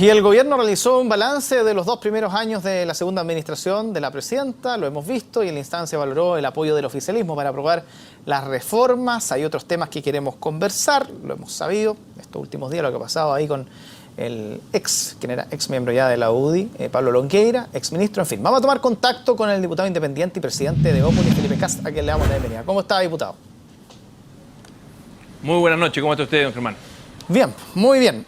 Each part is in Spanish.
Y el gobierno realizó un balance de los 2 primeros años de la segunda administración de la presidenta, lo hemos visto, y en la instancia valoró el apoyo del oficialismo para aprobar las reformas. Hay otros temas que queremos conversar, lo hemos sabido estos últimos días, lo que ha pasado ahí con el quien era ex miembro ya de la UDI, Pablo Longueira, ex ministro, en fin. Vamos a tomar contacto con el diputado independiente y presidente de Opoli, Felipe Kast, a quien le damos la bienvenida. ¿Cómo está, diputado? Muy buenas noches, ¿cómo está usted, don Germán? Bien, muy bien.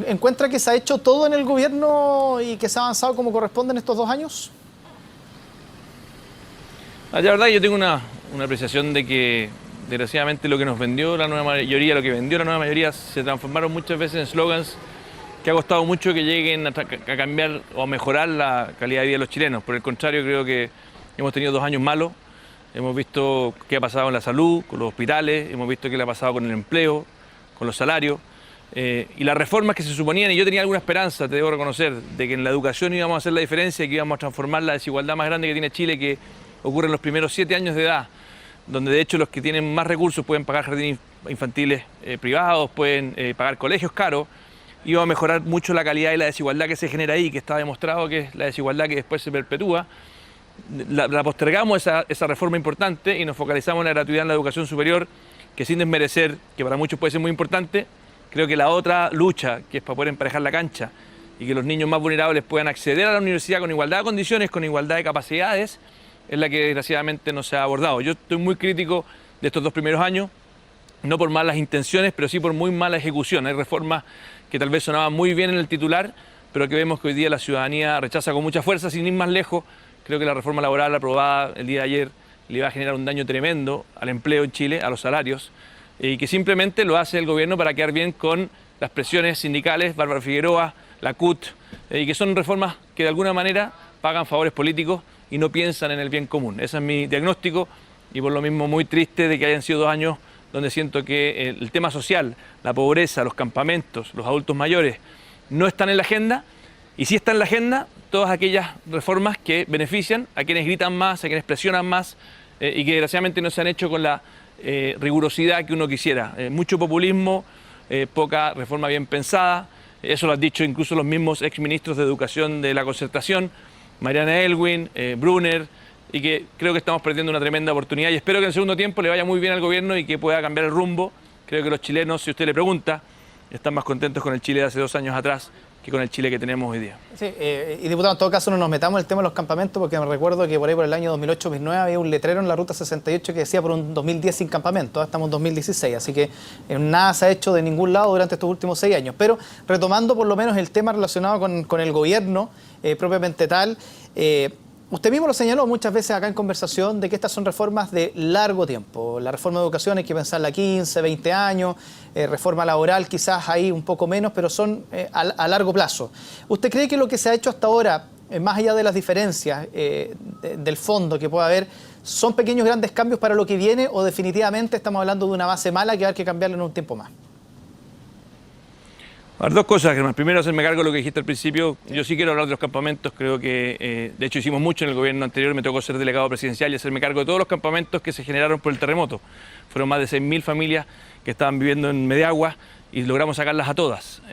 ¿Encuentra que se ha hecho todo en el gobierno y que se ha avanzado como corresponde en estos 2 años? La verdad, yo tengo una apreciación de que, desgraciadamente, lo que nos vendió la nueva mayoría, lo que vendió la nueva mayoría, se transformaron muchas veces en slogans que ha costado mucho que lleguen a cambiar o a mejorar la calidad de vida de los chilenos. Por el contrario, creo que hemos tenido 2 años malos. Hemos visto qué ha pasado en la salud, con los hospitales, hemos visto qué le ha pasado con el empleo, con los salarios. Y las reformas que se suponían, y yo tenía alguna esperanza, te debo reconocer, de que en la educación íbamos a hacer la diferencia y que íbamos a transformar la desigualdad más grande que tiene Chile, que ocurre en los primeros 7 años de edad, donde de hecho los que tienen más recursos pueden pagar jardines infantiles privados, pueden pagar colegios caros. Iba a mejorar mucho la calidad y la desigualdad que se genera ahí, que está demostrado que es la desigualdad que después se perpetúa. La postergamos esa reforma importante y nos focalizamos en la gratuidad en la educación superior, que sin desmerecer, que para muchos puede ser muy importante, creo que la otra lucha, que es para poder emparejar la cancha y que los niños más vulnerables puedan acceder a la universidad con igualdad de condiciones, con igualdad de capacidades, es la que desgraciadamente no se ha abordado. Yo estoy muy crítico de estos 2 primeros años, no por malas intenciones, pero sí por muy mala ejecución. Hay reformas que tal vez sonaban muy bien en el titular, pero que vemos que hoy día la ciudadanía rechaza con mucha fuerza, sin ir más lejos. Creo que la reforma laboral aprobada el día de ayer le va a generar un daño tremendo al empleo en Chile, a los salarios, y que simplemente lo hace el gobierno para quedar bien con las presiones sindicales, Bárbara Figueroa, la CUT, y que son reformas que de alguna manera pagan favores políticos y no piensan en el bien común. Ese es mi diagnóstico, y por lo mismo muy triste de que hayan sido 2 años donde siento que el tema social, la pobreza, los campamentos, los adultos mayores, no están en la agenda, y sí están en la agenda todas aquellas reformas que benefician a quienes gritan más, a quienes presionan más, y que desgraciadamente no se han hecho con la rigurosidad que uno quisiera. Mucho populismo, poca reforma bien pensada. Eso lo han dicho incluso los mismos exministros de Educación de la Concertación, Mariana Elwin, Brunner, y que creo que estamos perdiendo una tremenda oportunidad, y espero que en el segundo tiempo le vaya muy bien al gobierno y que pueda cambiar el rumbo. Creo que los chilenos, si usted le pregunta, están más contentos con el Chile de hace 2 años atrás que con el Chile que tenemos hoy día. Sí, y diputado, en todo caso no nos metamos en el tema de los campamentos, porque me recuerdo que por ahí por el año 2008-2009 había un letrero en la Ruta 68 que decía por un 2010 sin campamento. Estamos en 2016, así que nada se ha hecho de ningún lado durante estos últimos 6 años. Pero retomando por lo menos el tema relacionado con el gobierno propiamente tal, usted mismo lo señaló muchas veces acá en conversación de que estas son reformas de largo tiempo. La reforma de educación hay que pensarla 15, 20 años, reforma laboral quizás ahí un poco menos, pero son a largo plazo. ¿Usted cree que lo que se ha hecho hasta ahora, más allá de las diferencias del fondo que pueda haber, son pequeños grandes cambios para lo que viene, o definitivamente estamos hablando de una base mala que va a haber que cambiarla en un tiempo más? A ver, 2 cosas, Germán. Primero, hacerme cargo de lo que dijiste al principio. Yo sí quiero hablar de los campamentos. Creo que, de hecho, hicimos mucho en el gobierno anterior. Me tocó ser delegado presidencial y hacerme cargo de todos los campamentos que se generaron por el terremoto. Fueron más de 6.000 familias que estaban viviendo en Mediagua y logramos sacarlas a todas.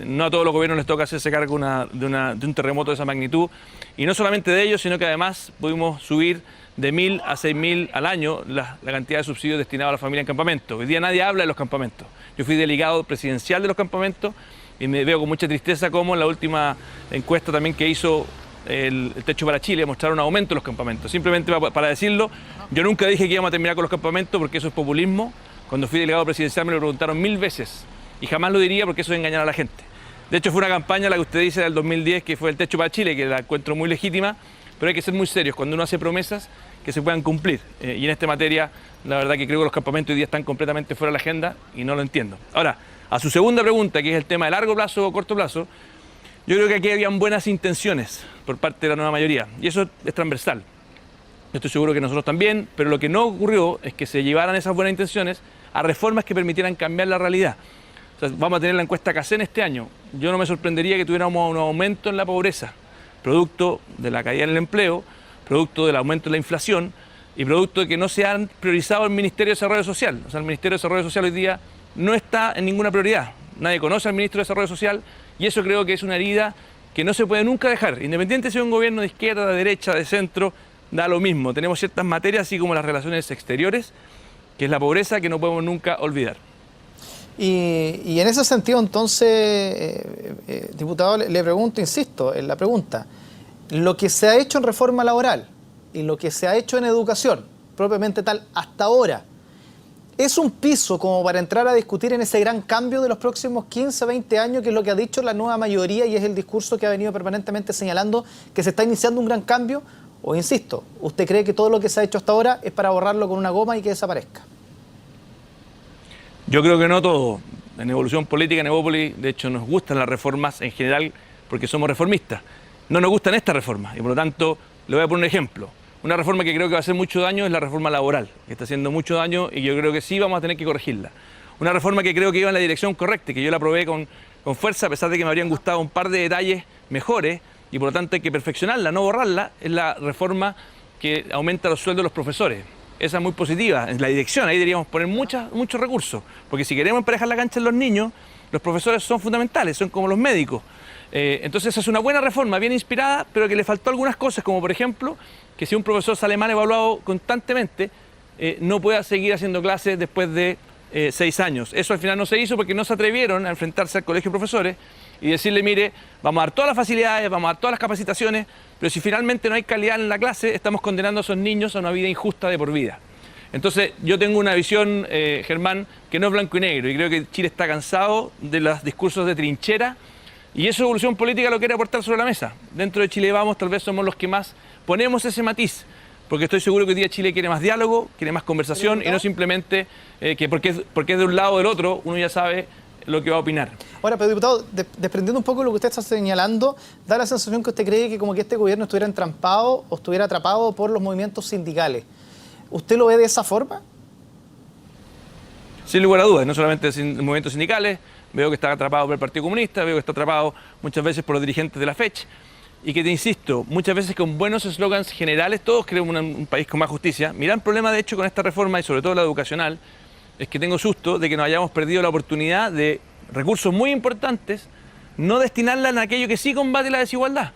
No a todos los gobiernos les toca hacerse cargo de un terremoto de esa magnitud. Y no solamente de ellos, sino que además pudimos subir de 1.000 a 6.000 al año la cantidad de subsidios destinados a la familia en campamento. Hoy día nadie habla de los campamentos. Yo fui delegado presidencial de los campamentos y me veo con mucha tristeza cómo en la última encuesta también que hizo el Techo para Chile mostraron un aumento en los campamentos. Simplemente para decirlo, yo nunca dije que íbamos a terminar con los campamentos porque eso es populismo. Cuando fui delegado presidencial me lo preguntaron 1000 veces y jamás lo diría porque eso es engañar a la gente. De hecho, fue una campaña, la que usted dice, del 2010, que fue el Techo para Chile, que la encuentro muy legítima, pero hay que ser muy serios cuando uno hace promesas que se puedan cumplir. Y en esta materia, la verdad que creo que los campamentos hoy día están completamente fuera de la agenda y no lo entiendo. Ahora, a su segunda pregunta, que es el tema de largo plazo o corto plazo, yo creo que aquí habían buenas intenciones por parte de la nueva mayoría, y eso es transversal. Yo estoy seguro que nosotros también, pero lo que no ocurrió es que se llevaran esas buenas intenciones a reformas que permitieran cambiar la realidad. O sea, vamos a tener la encuesta CACEN este año. Yo no me sorprendería que tuviéramos un aumento en la pobreza, producto de la caída en el empleo, producto del aumento de la inflación y producto de que no se han priorizado el Ministerio de Desarrollo Social. O sea, el Ministerio de Desarrollo Social hoy día no está en ninguna prioridad. nadie conoce al ministro de Desarrollo Social, y eso creo que es una herida que no se puede nunca dejar. Independiente si es un gobierno de izquierda, de derecha, de centro, da lo mismo. Tenemos ciertas materias, así como las relaciones exteriores, que es la pobreza, que no podemos nunca olvidar. Y en ese sentido, entonces, diputado, le pregunto, insisto, en la pregunta, lo que se ha hecho en reforma laboral y lo que se ha hecho en educación, propiamente tal, hasta ahora, ¿es un piso como para entrar a discutir en ese gran cambio de los próximos 15, 20 años, que es lo que ha dicho la nueva mayoría y es el discurso que ha venido permanentemente señalando que se está iniciando un gran cambio? O, insisto, ¿usted cree que todo lo que se ha hecho hasta ahora es para borrarlo con una goma y que desaparezca? Yo creo que no todo. En Evolución Política, en Evópolis, de hecho, nos gustan las reformas en general porque somos reformistas. No nos gustan estas reformas y, por lo tanto, le voy a poner un ejemplo. Una reforma que creo que va a hacer mucho daño es la reforma laboral, que está haciendo mucho daño y yo creo que sí vamos a tener que corregirla. Una reforma que creo que iba en la dirección correcta y que yo la aprobé con fuerza, a pesar de que me habrían gustado un par de detalles mejores y por lo tanto hay que perfeccionarla, no borrarla, es la reforma que aumenta los sueldos de los profesores. Esa es muy positiva, en la dirección, ahí deberíamos poner muchos recursos, porque si queremos emparejar la cancha en los niños, los profesores son fundamentales, son como los médicos. Entonces esa es una buena reforma, bien inspirada, pero que le faltó algunas cosas, como por ejemplo, que si un profesor sale mal evaluado constantemente, no pueda seguir haciendo clases después de 6 años. Eso al final no se hizo porque no se atrevieron a enfrentarse al colegio de profesores y decirle, mire, vamos a dar todas las facilidades, vamos a dar todas las capacitaciones, pero si finalmente no hay calidad en la clase, estamos condenando a esos niños a una vida injusta de por vida. Entonces, yo tengo una visión, Germán, que no es blanco y negro, y creo que Chile está cansado de los discursos de trinchera, y eso Evolución Política lo quiere aportar sobre la mesa. Dentro de Chile Vamos, tal vez somos los que más ponemos ese matiz, porque estoy seguro que hoy día Chile quiere más diálogo, quiere más conversación, y no simplemente que porque es de un lado o del otro, uno ya sabe lo que va a opinar. Ahora, pero diputado, desprendiendo un poco de lo que usted está señalando, da la sensación que usted cree que como que este gobierno estuviera entrampado o estuviera atrapado por los movimientos sindicales. ¿Usted lo ve de esa forma? Sin lugar a dudas, no solamente movimientos sindicales, veo que está atrapado por el Partido Comunista, veo que está atrapado muchas veces por los dirigentes de la FECH, y que te insisto, muchas veces con buenos eslogans generales, todos queremos un país con más justicia. Mi gran problema, de hecho, con esta reforma, y sobre todo la educacional, es que tengo susto de que nos hayamos perdido la oportunidad de recursos muy importantes, no destinarla en aquello que sí combate la desigualdad,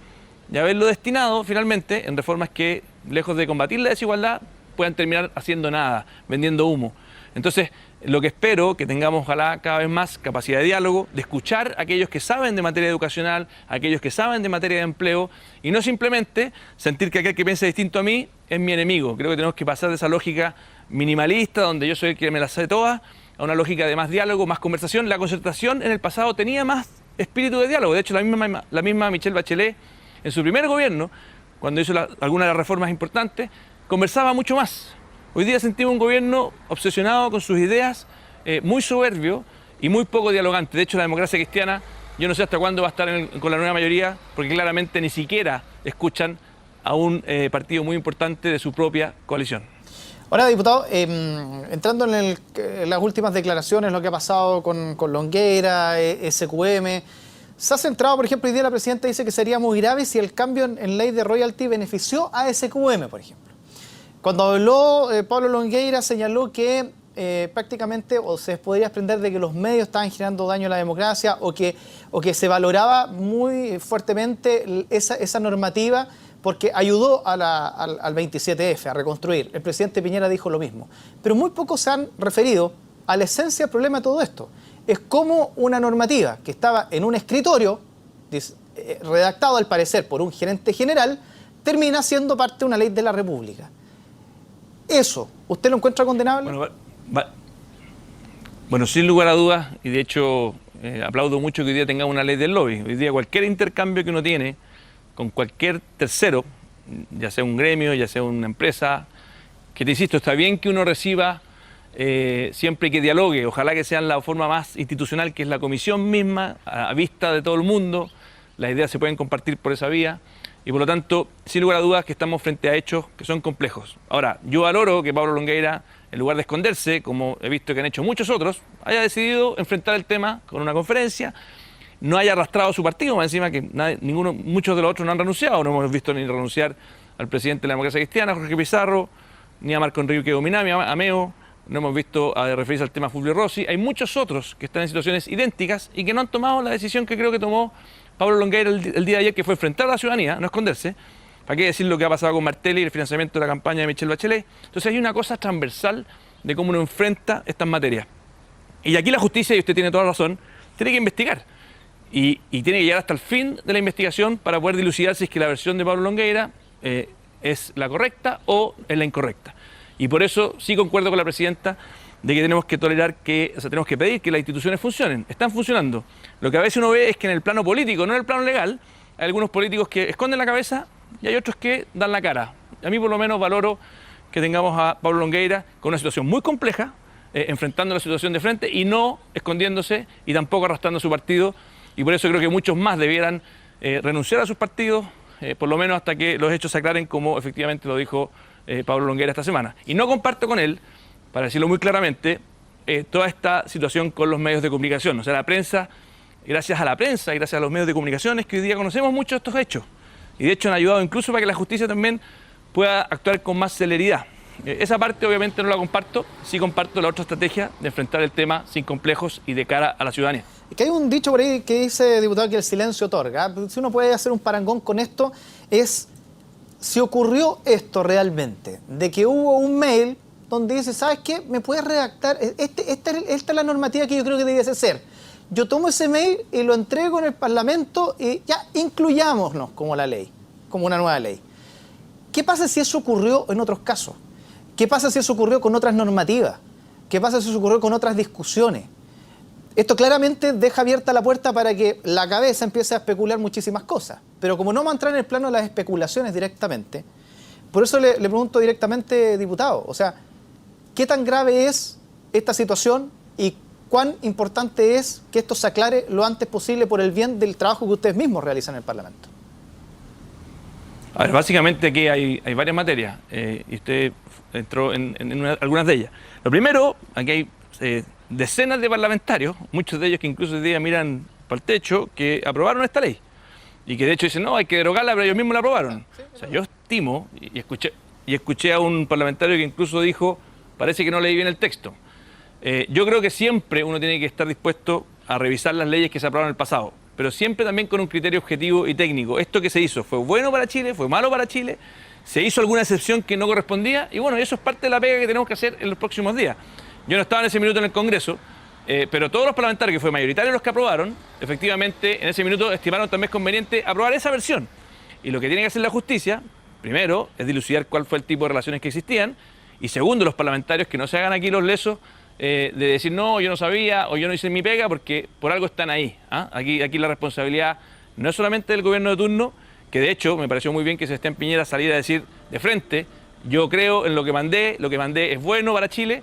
y haberlo destinado finalmente en reformas que, lejos de combatir la desigualdad, puedan terminar haciendo nada, vendiendo humo. Entonces, lo que espero que tengamos, ojalá, cada vez más capacidad de diálogo, de escuchar a aquellos que saben de materia educacional, a aquellos que saben de materia de empleo, y no simplemente sentir que aquel que piensa distinto a mí es mi enemigo. Creo que tenemos que pasar de esa lógica minimalista, donde yo soy el que me las sé todas, a una lógica de más diálogo, más conversación. La concertación en el pasado tenía más espíritu de diálogo. De hecho, la misma Michelle Bachelet, en su primer gobierno, cuando hizo algunas de las reformas importantes, conversaba mucho más. Hoy día sentimos un gobierno obsesionado con sus ideas, muy soberbio y muy poco dialogante. De hecho, la democracia cristiana, yo no sé hasta cuándo va a estar con la nueva mayoría, porque claramente ni siquiera escuchan a un partido muy importante de su propia coalición. Ahora, diputado, entrando en las últimas declaraciones, lo que ha pasado con Longueira, SQM, se ha centrado, por ejemplo, hoy día la presidenta dice que sería muy grave si el cambio en ley de royalty benefició a SQM, por ejemplo. Cuando habló Pablo Longueira señaló que prácticamente o se podría desprender de que los medios estaban generando daño a la democracia o que se valoraba muy fuertemente esa normativa porque ayudó al 27F a reconstruir. El presidente Piñera dijo lo mismo. Pero muy pocos se han referido a la esencia del problema de todo esto. Es como una normativa que estaba en un escritorio, redactado al parecer por un gerente general, termina siendo parte de una ley de la República. ¿Eso usted lo encuentra condenable? Bueno, sin lugar a dudas, y de hecho aplaudo mucho que hoy día tengamos una ley del lobby. Hoy día cualquier intercambio que uno tiene con cualquier tercero, ya sea un gremio, ya sea una empresa, que te insisto, está bien que uno reciba siempre que dialogue, ojalá que sea la forma más institucional, que es la comisión misma, a vista de todo el mundo, las ideas se pueden compartir por esa vía, y por lo tanto, sin lugar a dudas que estamos frente a hechos que son complejos. Ahora, yo valoro que Pablo Longueira, en lugar de esconderse, como he visto que han hecho muchos otros, haya decidido enfrentar el tema con una conferencia, no haya arrastrado su partido, más encima que muchos de los otros no han renunciado, no hemos visto ni renunciar al presidente de la democracia cristiana, Jorge Pizarro, ni a Marco Enrique Dominami, a Meo, no hemos visto a referirse al tema Fulvio Rossi. Hay muchos otros que están en situaciones idénticas y que no han tomado la decisión que creo que tomó Pablo Longueira el día de ayer, que fue enfrentar a la ciudadanía, no esconderse. ¿Para qué decir lo que ha pasado con Martelli y el financiamiento de la campaña de Michelle Bachelet? Entonces hay una cosa transversal de cómo uno enfrenta estas materias. Y aquí la justicia, y usted tiene toda la razón, tiene que investigar. Y tiene que llegar hasta el fin de la investigación para poder dilucidar si es que la versión de Pablo Longueira es la correcta o es la incorrecta. Y por eso sí concuerdo con la presidenta de que tenemos que tolerar tenemos que pedir que las instituciones funcionen. Están funcionando. Lo que a veces uno ve es que en el plano político, no en el plano legal, hay algunos políticos que esconden la cabeza y hay otros que dan la cara. A mí por lo menos valoro que tengamos a Pablo Longueira con una situación muy compleja, enfrentando la situación de frente y no escondiéndose y tampoco arrastrando su partido. Y por eso creo que muchos más debieran renunciar a sus partidos, por lo menos hasta que los hechos se aclaren, como efectivamente lo dijo Pablo Longueira esta semana. Y no comparto con él, para decirlo muy claramente, toda esta situación con los medios de comunicación. O sea, la prensa, gracias a la prensa y gracias a los medios de comunicación es que hoy día conocemos mucho de estos hechos. Y de hecho han ayudado incluso para que la justicia también pueda actuar con más celeridad. Esa parte obviamente no la comparto, sí comparto la otra estrategia de enfrentar el tema sin complejos y de cara a la ciudadanía. Que hay un dicho por ahí que dice, diputado, que el silencio otorga. Si uno puede hacer un parangón con esto, es si ocurrió esto realmente, de que hubo un mail donde dice, ¿sabes qué? ¿Me puedes redactar? Esta es la normativa que yo creo que debiese ser. Yo tomo ese mail y lo entrego en el Parlamento y ya incluyámonos como la ley, como una nueva ley. ¿Qué pasa si eso ocurrió en otros casos? ¿Qué pasa si eso ocurrió con otras normativas? ¿Qué pasa si eso ocurrió con otras discusiones? Esto claramente deja abierta la puerta para que la cabeza empiece a especular muchísimas cosas. Pero como no vamos a entrar en el plano de las especulaciones directamente, por eso le pregunto directamente, diputado, o sea, ¿qué tan grave es esta situación y cuán importante es que esto se aclare lo antes posible por el bien del trabajo que ustedes mismos realizan en el Parlamento? A ver, básicamente aquí hay varias materias y usted entró en algunas de ellas. Lo primero, aquí hay decenas de parlamentarios, muchos de ellos que incluso hoy día miran para el techo, que aprobaron esta ley y que de hecho dicen, no, hay que derogarla, pero ellos mismos la aprobaron. O sea, yo estimo y escuché a un parlamentario que incluso dijo, parece que no leí bien el texto. Yo creo que siempre uno tiene que estar dispuesto a revisar las leyes que se aprobaron en el pasado, pero siempre también con un criterio objetivo y técnico. Esto que se hizo, ¿fue bueno para Chile? ¿Fue malo para Chile? ¿Se hizo alguna excepción que no correspondía? Y bueno, eso es parte de la pega que tenemos que hacer en los próximos días. Yo no estaba en ese minuto en el Congreso, pero todos los parlamentarios, que fue mayoritario los que aprobaron, efectivamente en ese minuto estimaron también conveniente aprobar esa versión. Y lo que tiene que hacer la justicia, primero, es dilucidar cuál fue el tipo de relaciones que existían, y segundo, los parlamentarios que no se hagan aquí los lesos de decir, no, yo no sabía o yo no hice mi pega, porque por algo están ahí. Aquí la responsabilidad no es solamente del gobierno de turno, que de hecho me pareció muy bien que Sebastián Piñera saliera a decir de frente, yo creo en lo que mandé es bueno para Chile,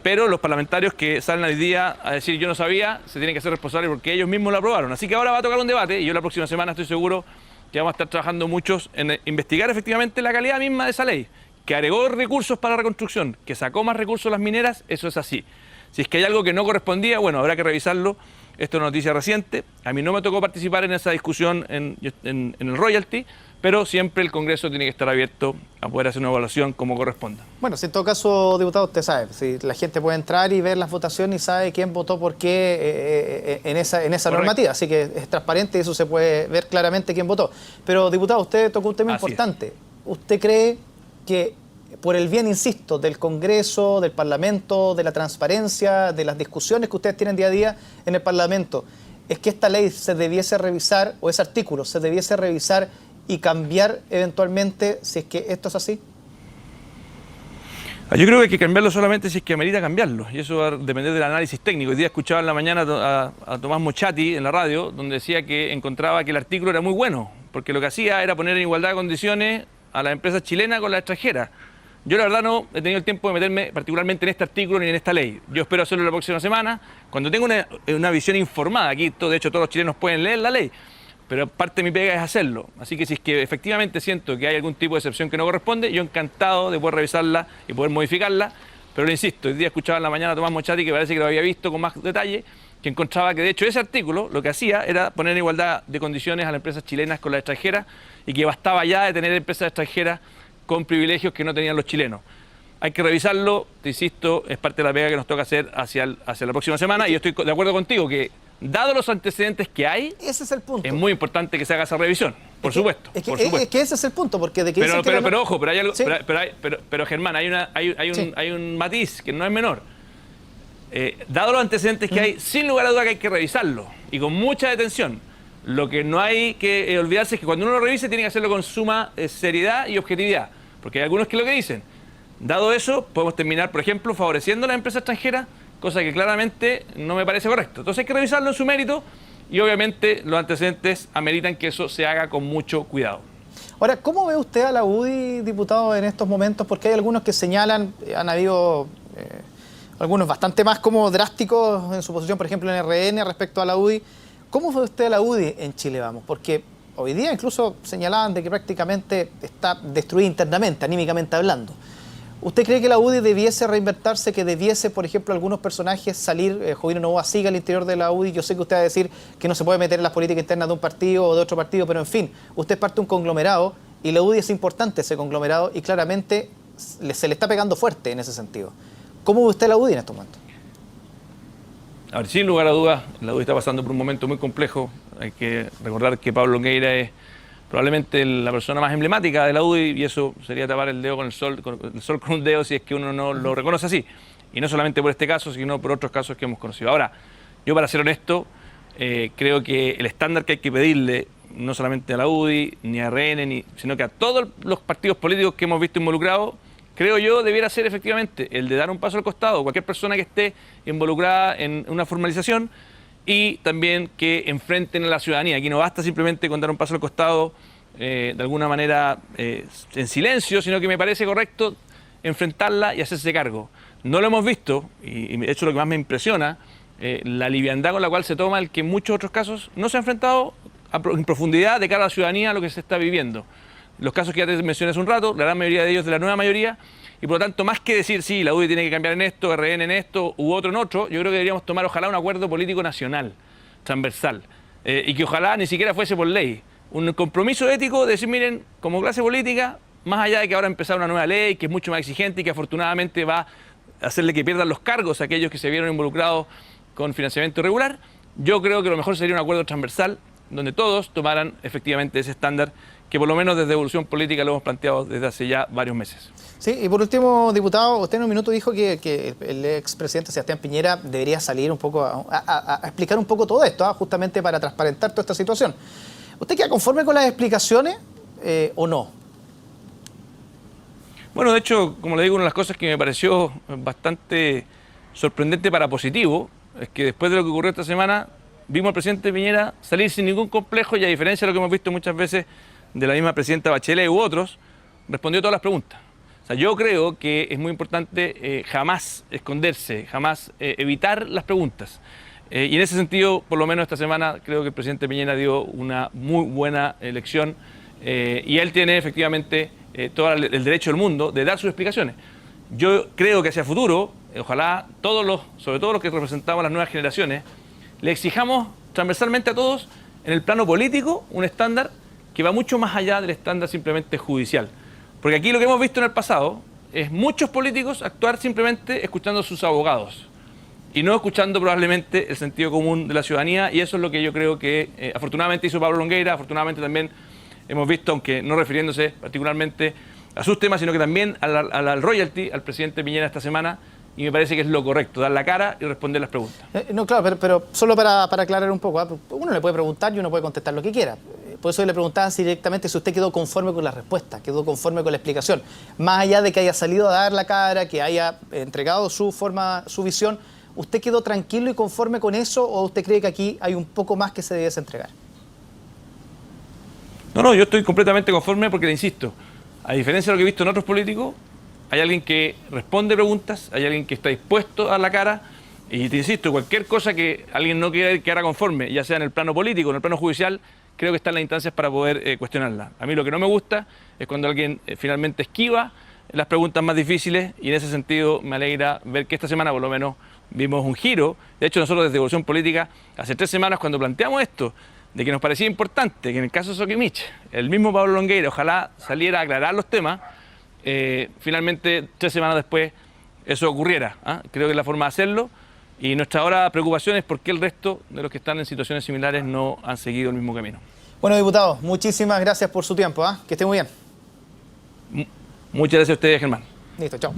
pero los parlamentarios que salen hoy día a decir yo no sabía, se tienen que hacer responsables porque ellos mismos lo aprobaron. Así que ahora va a tocar un debate y yo la próxima semana estoy seguro que vamos a estar trabajando muchos en investigar efectivamente la calidad misma de esa ley, que agregó recursos para la reconstrucción, que sacó más recursos a las mineras, eso es así. Si es que hay algo que no correspondía, bueno, habrá que revisarlo. Esto es una noticia reciente. A mí no me tocó participar en esa discusión en el royalty, pero siempre el Congreso tiene que estar abierto a poder hacer una evaluación como corresponda. Bueno, si en todo caso, diputado, usted sabe, si la gente puede entrar y ver las votaciones y sabe quién votó por qué en esa normativa, así que es transparente y eso se puede ver claramente quién votó. Pero, diputado, usted tocó un tema importante. ¿Usted cree que por el bien, insisto, del Congreso, del Parlamento, de la transparencia, de las discusiones que ustedes tienen día a día en el Parlamento, es que esta ley se debiese revisar, o ese artículo se debiese revisar y cambiar eventualmente si es que esto es así? Yo creo que hay que cambiarlo solamente si es que amerita cambiarlo, y eso va a depender del análisis técnico. Hoy día escuchaba en la mañana a Tomás Mochati en la radio, donde decía que encontraba que el artículo era muy bueno, porque lo que hacía era poner en igualdad de condiciones a las empresas chilenas con las extranjeras. Yo la verdad no he tenido el tiempo de meterme particularmente en este artículo ni en esta ley. Yo espero hacerlo la próxima semana, cuando tenga una visión informada. Aquí, de hecho, todos los chilenos pueden leer la ley, pero parte de mi pega es hacerlo. Así que si es que efectivamente siento que hay algún tipo de excepción que no corresponde, yo encantado de poder revisarla y poder modificarla. Pero le insisto, hoy día escuchaba en la mañana a Tomás Mochati, que parece que lo había visto con más detalle, que encontraba que de hecho ese artículo lo que hacía era poner en igualdad de condiciones a las empresas chilenas con las extranjeras y que bastaba ya de tener empresas extranjeras con privilegios que no tenían los chilenos. hay que revisarlo, te insisto, es parte de la pega que nos toca hacer hacia la próxima semana, y yo estoy de acuerdo contigo que, dado los antecedentes que hay, ese es el punto. es muy importante que se haga esa revisión, por supuesto. Es que ese es el punto, porque de que pero ojo, pero hay algo, sí. pero Germán, hay un matiz que no es menor. Dado los antecedentes que hay, sin lugar a duda que hay que revisarlo, y con mucha detención. Lo que no hay que olvidarse es que cuando uno lo revise tiene que hacerlo con suma seriedad y objetividad, porque hay algunos que lo que dicen. Dado eso, podemos terminar, por ejemplo, favoreciendo a las empresas extranjeras, cosa que claramente no me parece correcto. Entonces hay que revisarlo en su mérito, y obviamente los antecedentes ameritan que eso se haga con mucho cuidado. Ahora, ¿cómo ve usted a la UDI, diputado, en estos momentos? Porque hay algunos que señalan, han habido algunos bastante más como drásticos en su posición, por ejemplo, en RN respecto a la UDI. ¿Cómo ve usted a la UDI en Chile Vamos? Porque hoy día incluso señalaban de que prácticamente está destruida internamente, anímicamente hablando. ¿Usted cree que la UDI debiese reinvertirse, que debiese, por ejemplo, algunos personajes salir, Jovino Novoa siga al interior de la UDI? Yo sé que usted va a decir que no se puede meter en las políticas internas de un partido o de otro partido, pero en fin, usted es parte de un conglomerado y la UDI es importante ese conglomerado y claramente se le está pegando fuerte en ese sentido. ¿Cómo ve usted la UDI en estos momentos? A ver, sin lugar a dudas, la UDI está pasando por un momento muy complejo. Hay que recordar que Pablo Longueira es probablemente la persona más emblemática de la UDI, y eso sería tapar el dedo con el sol con un dedo si es que uno no lo reconoce así. Y no solamente por este caso, sino por otros casos que hemos conocido. Ahora, yo, para ser honesto, creo que el estándar que hay que pedirle, no solamente a la UDI, ni a RN, sino que a todos los partidos políticos que hemos visto involucrados, creo yo, debiera ser efectivamente el de dar un paso al costado, cualquier persona que esté involucrada en una formalización, y también que enfrenten a la ciudadanía. Aquí no basta simplemente con dar un paso al costado de alguna manera en silencio, sino que me parece correcto enfrentarla y hacerse cargo. No lo hemos visto, y de hecho lo que más me impresiona, la liviandad con la cual se toma el que en muchos otros casos no se ha enfrentado en profundidad de cara a la ciudadanía a lo que se está viviendo. Los casos que ya te mencioné hace un rato, la gran mayoría de ellos de la nueva mayoría, y por lo tanto, más que decir, sí, la UDI tiene que cambiar en esto, RN en esto, u otro en otro, yo creo que deberíamos tomar ojalá un acuerdo político nacional, transversal, y que ojalá ni siquiera fuese por ley. Un compromiso ético de decir, miren, como clase política, más allá de que ahora empezar una nueva ley, que es mucho más exigente y que afortunadamente va a hacerle que pierdan los cargos a aquellos que se vieron involucrados con financiamiento irregular, yo creo que lo mejor sería un acuerdo transversal donde todos tomaran efectivamente ese estándar que por lo menos desde Evolución Política lo hemos planteado desde hace ya varios meses. Sí, y por último, diputado, usted en un minuto dijo que el expresidente Sebastián Piñera debería salir un poco a explicar un poco todo esto, justamente para transparentar toda esta situación. ¿Usted queda conforme con las explicaciones o no? Bueno, de hecho, como le digo, una de las cosas que me pareció bastante sorprendente para positivo es que después de lo que ocurrió esta semana, vimos al presidente Piñera salir sin ningún complejo, y a diferencia de lo que hemos visto muchas veces de la misma presidenta Bachelet u otros, respondió todas las preguntas. O sea, yo creo que es muy importante jamás esconderse, jamás evitar las preguntas. Y en ese sentido, por lo menos esta semana, creo que el presidente Piñera dio una muy buena lección, y él tiene efectivamente todo el derecho del mundo de dar sus explicaciones. Yo creo que hacia el futuro, ojalá sobre todo los que representamos las nuevas generaciones, le exijamos transversalmente a todos, en el plano político, un estándar que va mucho más allá del estándar simplemente judicial. Porque aquí lo que hemos visto en el pasado es muchos políticos actuar simplemente escuchando a sus abogados y no escuchando probablemente el sentido común de la ciudadanía, y eso es lo que yo creo que afortunadamente hizo Pablo Longueira. Afortunadamente también hemos visto, aunque no refiriéndose particularmente a sus temas, sino que también al royalty, al presidente Piñera esta semana, y me parece que es lo correcto, dar la cara y responder las preguntas. No, claro, pero solo para aclarar un poco, uno le puede preguntar y uno puede contestar lo que quiera. Por eso le preguntaba directamente si usted quedó conforme con la respuesta, quedó conforme con la explicación. Más allá de que haya salido a dar la cara, que haya entregado su forma, su visión, ¿usted quedó tranquilo y conforme con eso, o usted cree que aquí hay un poco más que se debiese entregar? No, yo estoy completamente conforme porque, le insisto, a diferencia de lo que he visto en otros políticos, hay alguien que responde preguntas, hay alguien que está dispuesto a dar la cara, y te insisto, cualquier cosa que alguien no quiera quedar conforme, ya sea en el plano político o en el plano judicial, creo que están las instancias para poder cuestionarla. A mí lo que no me gusta es cuando alguien finalmente esquiva las preguntas más difíciles, y en ese sentido me alegra ver que esta semana por lo menos vimos un giro. De hecho, nosotros desde Evolución Política, hace 3 semanas, cuando planteamos esto, de que nos parecía importante que en el caso de Soquimich, el mismo Pablo Longueira ojalá saliera a aclarar los temas, finalmente 3 semanas después eso ocurriera. Creo que es la forma de hacerlo. Y nuestra ahora preocupación es por qué el resto de los que están en situaciones similares no han seguido el mismo camino. Bueno, diputado, muchísimas gracias por su tiempo. Que esté muy bien. Muchas gracias a ustedes, Germán. Listo, chao.